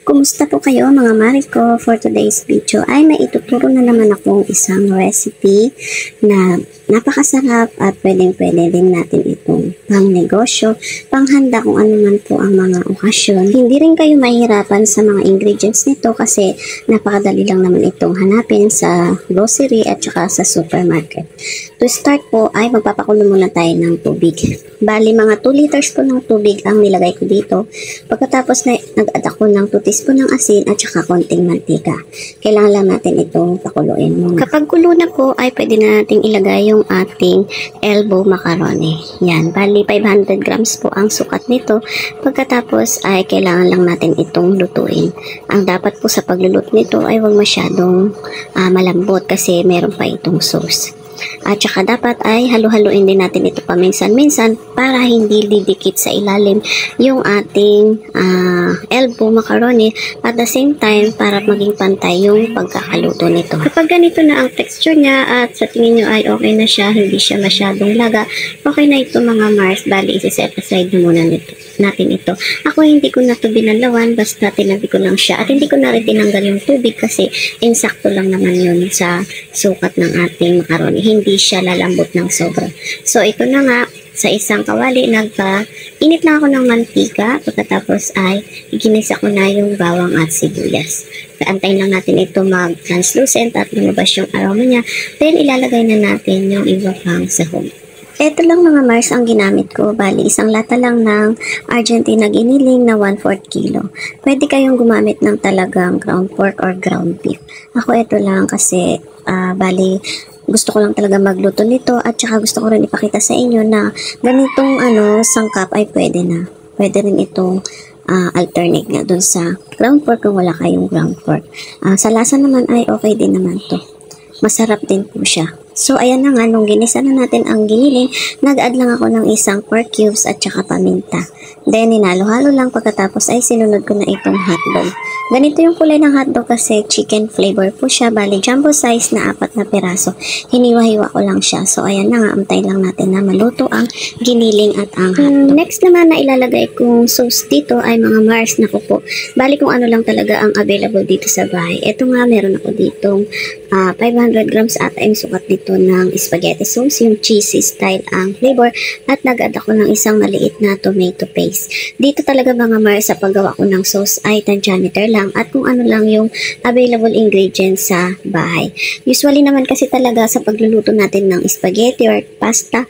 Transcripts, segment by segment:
Kumusta po kayo mga mare ko? For today's video ay may ituturo na naman akong isang recipe na napakasarap at pwedeng-pwede din natin itong pang negosyo, panghanda kung ano man po ang mga okasyon. Hindi rin kayo mahirapan sa mga ingredients nito kasi napakadali lang naman itong hanapin sa grocery at saka sa supermarket. To start po ay magpapakulo muna tayo ng tubig. Bali mga 2 liters po ng tubig ang nilagay ko dito. Pagkatapos na nag-add ako ng 2 teaspoon ng asin at saka konting mantika. Kailangan lang natin itong pakuluin muna. Kapag kulo na po ay pwede na nating ilagay yung ating elbow macaroni. Yan, bali 500 grams po ang sukat nito. Pagkatapos ay kailangan lang natin itong lutuin. Ang dapat po sa pagluluto nito ay huwag masyadong malambot kasi meron pa itong sauce. At saka dapat ay halu-haluin din natin ito paminsan-minsan para hindi didikit sa ilalim yung ating elbow macaroni at the same time para maging pantay yung pagkakaluto nito. Kapag ganito na ang texture niya at sa tingin nyo ay okay na siya, hindi siya masyadong laga, okay na ito mga Mars, bali isi-set aside na muna natin ito. Ako hindi ko na ito binalawan, basta tinabi ko lang siya at hindi ko na rin tinanggal yung tubig kasi insakto lang naman yun sa sukat ng ating macaroni. Hindi siya lalambot ng sobra. So, ito na nga, sa isang kawali, init lang ako ng mantika. Pagkatapos ay, ginisa ko na yung bawang at sibuyas. Kaantayin lang natin ito mag-translucent at lumabas yung aroma niya. Then, ilalagay na natin yung iba pang sahog. Ito lang mga Mars ang ginamit ko. Bali, isang lata lang ng Argentina giniling na 1/4 kilo. Pwede kayong gumamit ng talagang ground pork or ground beef. Ako ito lang kasi, bali, gusto ko lang talaga magluto nito at saka gusto ko rin ipakita sa inyo na ganitong sangkap ay pwede na. Pwede rin itong alternate nga dun sa ground pork kung wala kayong ground pork. Sa lasa naman ay okay din naman to. Masarap din po siya. So, ayan na nga, nung ginisa na natin ang giniling, nag-add lang ako ng isang pork cubes at saka paminta. Then, ninalo-halo lang pagkatapos ay sinunod ko na itong hotdog. Ganito yung kulay ng hotdog kasi chicken flavor po siya. Bali, jumbo size na 4 na piraso. Hiniwa-hiwa ko lang siya. So, ayan na nga, antay lang natin na maluto ang giniling at ang hotdog. Next naman na ilalagay kong sauce dito ay mga Mars na po. Bali, kung ano lang talaga ang available dito sa bahay. Ito nga, meron ako ditong 500 grams at yung sukat dito ng spaghetti sauce, yung cheesy style ang flavor at nag-add ako ng isang maliit na tomato paste. Dito talaga mga Mars sa paggawa ko ng sauce ay tansyameter lang at kung ano lang yung available ingredients sa bahay. Usually naman kasi talaga sa pagluluto natin ng spaghetti or pasta,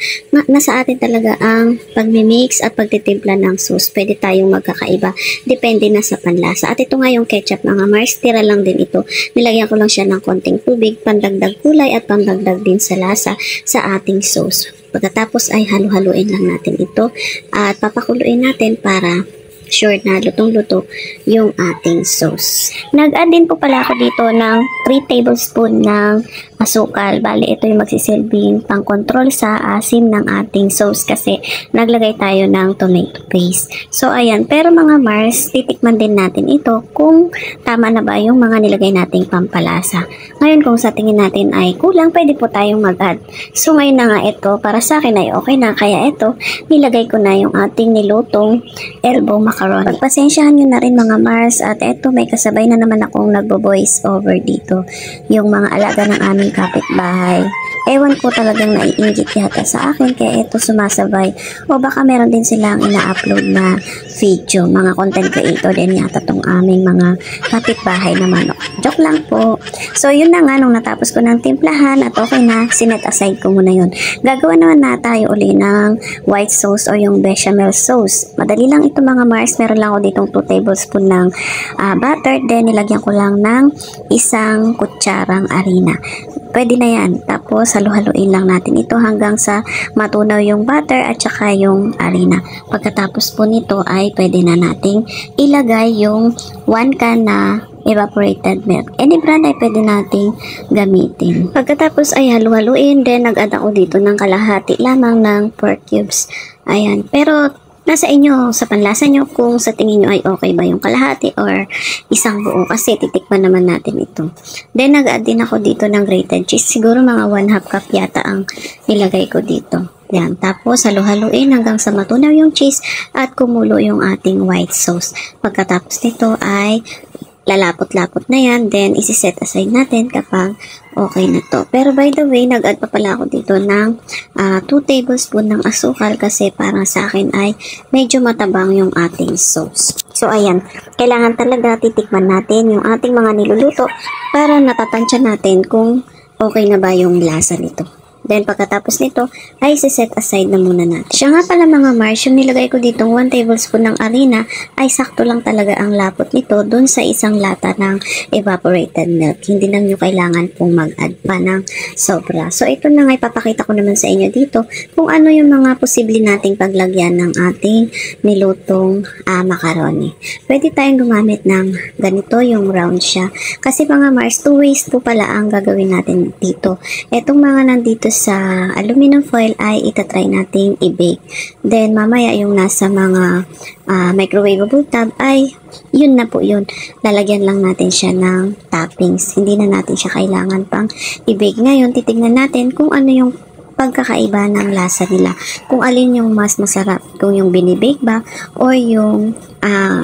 nasa atin talaga ang pagmimix at pagtitimpla ng sauce. Pwede tayong magkakaiba. Depende na sa panlasa. At ito nga yung ketchup mga Mars, tira lang din ito. Nilagyan ko lang siya ng konting tubig, pandagdag kulay at pandagdag din sa lasa sa ating sauce. Pagkatapos ay halu-haluin lang natin ito at papakuluin natin para sure na lutong-luto yung ating sauce. Nag-add din po pala ako dito ng 3 tablespoon ng asukal. Bali, ito yung magsisilbing pang-control sa asim ng ating sauce kasi naglagay tayo ng tomato paste. So, ayan. Pero mga Mars, titikman din natin ito kung tama na ba yung mga nilagay nating pampalasa. Ngayon, kung sa tingin natin ay kulang, pwede po tayong mag-add. So, ngayon na nga ito, para sa akin ay okay na. Kaya ito, nilagay ko na yung ating nilutong elbow macaroni. Pagpasensyahan nyo na rin mga Mars at eto may kasabay na naman akong nagbo-voice over dito. Yung mga alaga ng aming kapitbahay. Ewan ko talagang naiinggit yata sa akin kaya ito sumasabay. O baka meron din silang ina-upload na video. Mga content creator din yata tong aming mga kapitbahay naman. Joke lang po. So yun na nga nung natapos ko ng timplahan at okay na, sinet aside ko muna yun. Gagawa naman na tayo uli ng white sauce o yung bechamel sauce. Madali lang ito mga Mars. Meron lang ako ditong 2 tablespoon ng butter. Then nilagyan ko lang ng isang kutsarang harina. Pwede na yan. Tapos, halu-haluin lang natin ito hanggang sa matunaw yung butter at saka yung harina. Pagkatapos po nito ay pwede na nating ilagay yung 1 can na evaporated milk. Any brand ay pwede nating gamitin. Pagkatapos ay halu-haluin, then nag-add ako dito ng kalahati lamang ng pork cubes. Ayan. Pero, nasa inyo, sa panlasa nyo, kung sa tingin nyo ay okay ba yung kalahati or isang buo kasi titikman naman natin ito. Then, nag-add din ako dito ng grated cheese. Siguro mga 1/2 cup yata ang nilagay ko dito. Yan. Tapos, halo-haluin hanggang sa matunaw yung cheese at kumulo yung ating white sauce. Pagkatapos nito ay lalapot-lapot na yan. Then, isi-set aside natin kapag okay na to. Pero by the way, nag-add pa pala ako dito ng 2 tablespoon ng asukal kasi para sa akin ay medyo matabang yung ating sauce. So, ayan. Kailangan talaga titikman natin yung ating mga niluluto para natatansya natin kung okay na ba yung lasa nito. Then, pagkatapos nito, ay set aside na muna natin. Siya nga pala mga Mars, yung nilagay ko ditong 1 tablespoon ng harina, ay sakto lang talaga ang lapot nito dun sa isang lata ng evaporated milk. Hindi na nyo kailangan pong mag-add pa ng sobra. So, ito na nga ipapakita ko naman sa inyo dito kung ano yung mga posible nating paglagyan ng ating nilutong macaroni. Pwede tayong gumamit ng ganito, yung round siya. Kasi mga Mars, 2 ways po pala ang gagawin natin dito. Etong mga nandito sa aluminum foil ay itatry nating i-bake. Then, mamaya yung nasa mga microwavable tab ay yun na po yun. Lalagyan lang natin siya ng toppings. Hindi na natin siya kailangan pang i-bake. Ngayon, titignan natin kung ano yung pagkakaiba ng lasa nila. Kung alin yung mas masarap. Kung yung binibake ba o yung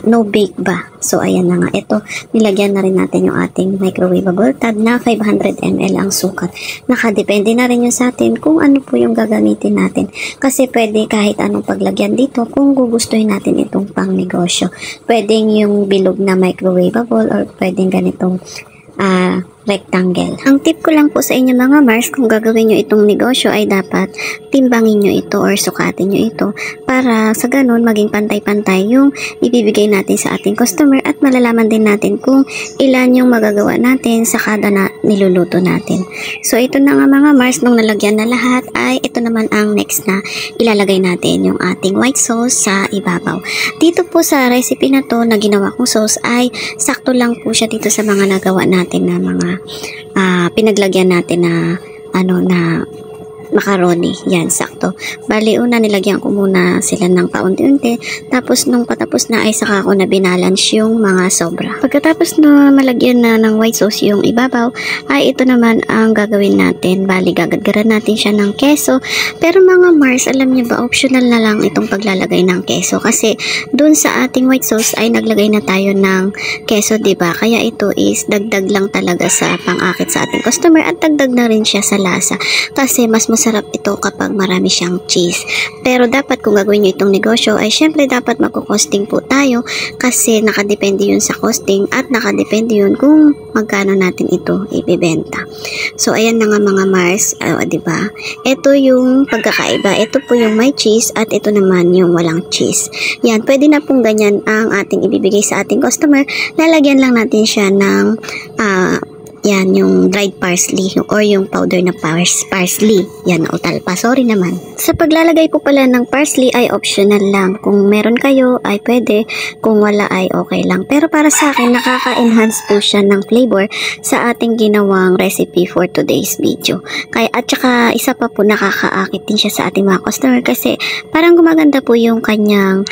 no bake ba. So, ayan na nga. Ito, nilagyan na rin natin yung ating microwavable tab na 500 ml ang sukat. Nakadepende na rin yun sa atin kung ano po yung gagamitin natin. Kasi pwede kahit anong paglagyan dito kung gugustuhin natin itong pang negosyo. Pwedeng yung bilog na microwavable or pwedeng ganitong rectangle. Ang tip ko lang po sa inyo mga Mars, kung gagawin nyo itong negosyo ay dapat timbangin nyo ito or sukatin nyo ito para sa ganun maging pantay-pantay yung ibibigay natin sa ating customer at malalaman din natin kung ilan yung magagawa natin sa kada niluluto natin. So ito na nga mga Mars, nung nalagyan na lahat ay ito naman ang next na ilalagay natin yung ating white sauce sa ibabaw. Dito po sa recipe na to na ginawa kong sauce ay sakto lang po siya dito sa mga nagawa natin na mga pinaglagyan natin na macaroni. Yan, sakto. Bali, una nilagyan ko muna sila ng paunti-unti. Tapos, nung patapos na ay saka ko na binalance yung mga sobra. Pagkatapos na malagyan na ng white sauce yung ibabaw, ay ito naman ang gagawin natin. Bali, gagadgaran natin siya ng keso. Pero mga Mars, alam niyo ba, optional na lang itong paglalagay ng keso. Kasi, dun sa ating white sauce ay naglagay na tayo ng keso, diba? Kaya ito is dagdag lang talaga sa pang-akit sa ating customer at dagdag na rin siya sa lasa. Kasi, mas masarap ito kapag marami siyang cheese. Pero dapat kung gagawin nyo itong negosyo ay syempre dapat magko-costing po tayo kasi nakadepende yun sa costing at nakadepende yun kung magkano natin ito ibebenta. So ayan na nga mga Mars, diba? Ito yung pagkakaiba. Ito po yung may cheese at ito naman yung walang cheese. Yan, pwede na pong ganyan ang ating ibibigay sa ating customer. Lalagyan lang natin siya ng yan, yung dried parsley or yung powder na parsley. Yan, nautal pa. Sorry naman. Sa paglalagay po pala ng parsley ay optional lang. Kung meron kayo ay pwede. Kung wala ay okay lang. Pero para sa akin, nakaka-enhance po siya ng flavor sa ating ginawang recipe for today's video. At saka isa pa po, nakakaakit din siya sa ating mga customer kasi parang gumaganda po yung kanyang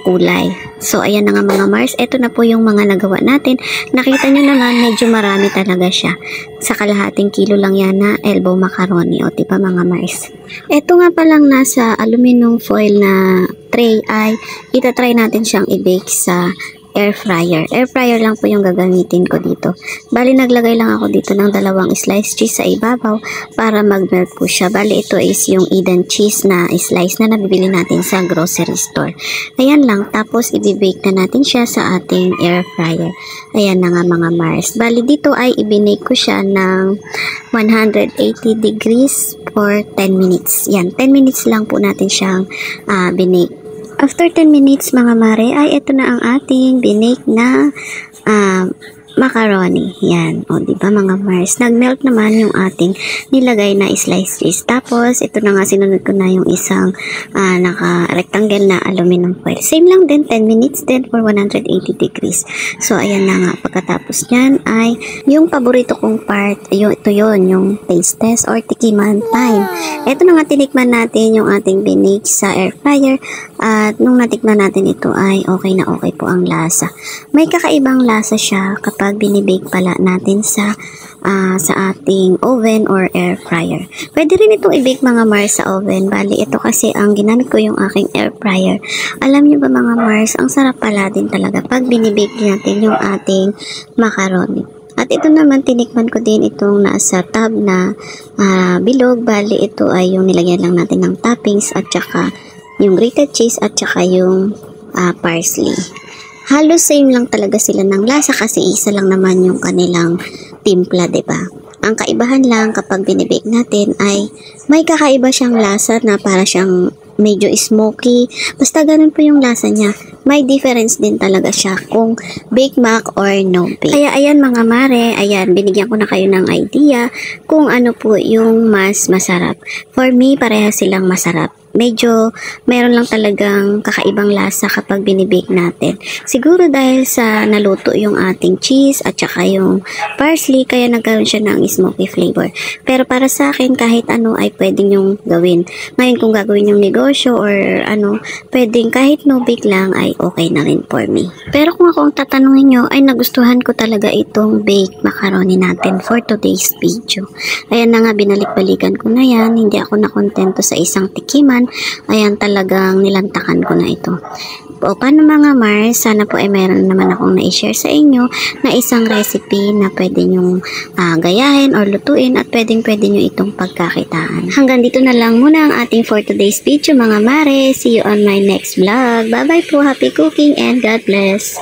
kulay. So, ayan na nga mga Mars. Ito na po yung mga nagawa natin. Nakita nyo naman, medyo marami talaga siya. Sa kalahating kilo lang yan na elbow macaroni. O, diba mga Mars? Ito nga palang nasa aluminum foil na tray ay itatry natin siyang i-bake sa air fryer. Air fryer lang po yung gagamitin ko dito. Bali, naglagay lang ako dito ng 2 slice cheese sa ibabaw para mag-melt po siya. Bali, ito is yung Eden cheese na slice na nabibili natin sa grocery store. Ayan lang. Tapos, i-bake na natin siya sa ating air fryer. Ayan na nga mga Mars. Bali, dito ay i-bake ko siya ng 180 degrees for 10 minutes. Yan, 10 minutes lang po natin siyang binake. After 10 minutes mga mare, ay ito na ang ating binake na macaroni. Yan. O, diba mga Mars? Nag-melt naman yung ating nilagay na slice cheese. Tapos, ito na nga, sinunod ko na yung isang naka-rectangle na aluminum foil. Same lang din, 10 minutes din for 180 degrees. So, ayan na nga. Pagkatapos nyan ay yung paborito kong part, ito yun, yung taste test or tikiman time. Ito na nga, tinikman natin yung ating binake sa air fryer. At nung natikman natin ito ay okay na okay po ang lasa. May kakaibang lasa siya siya kapag binibake pala natin sa ating oven or air fryer. Pwede rin itong i-bake mga Mars sa oven. Bali, ito kasi ang ginamit ko yung aking air fryer. Alam niyo ba mga Mars, ang sarap pala din talaga pag binibake natin yung ating macaroni. At ito naman, tinikman ko din itong nasa tub na bilog. Bali, ito ay yung nilagyan lang natin ng toppings at saka yung grated cheese at saka yung parsley. Halos same lang talaga sila ng lasa kasi isa lang naman yung kanilang timpla, 'di ba? Ang kaibahan lang kapag binibake natin ay may kakaiba siyang lasa na para siyang medyo smoky. Basta ganun po yung lasa niya. May difference din talaga siya kung bake mac or no bake. Kaya ayan mga mare, ayan, binigyan ko na kayo ng idea kung ano po yung mas masarap. For me, pareha silang masarap. Medyo meron lang talagang kakaibang lasa kapag binibake natin. Siguro dahil sa naluto yung ating cheese at saka yung parsley, kaya nagkaroon siya ng smoky flavor. Pero para sa akin, kahit ano ay pwedeng yung gawin. Ngayon kung gagawin yung negosyo or ano, pwedeng kahit no bake lang ay okay na rin for me. Pero kung ako ang tatanungin nyo, ay nagustuhan ko talaga itong baked macaroni natin for today's video. Ayan na nga, binalik-balikan ko na yan. Hindi ako nakontento sa isang tikiman. Ayan, talagang nilantakan ko na ito. O, paano mga Mars? Sana po ay meron naman akong na-share sa inyo na isang recipe na pwede nyong gayahin or lutuin at pwede nyo itong pagkakitaan. Hanggang dito na lang muna ang ating for today's video mga Mare. See you on my next vlog. Bye bye po. Happy cooking and God bless.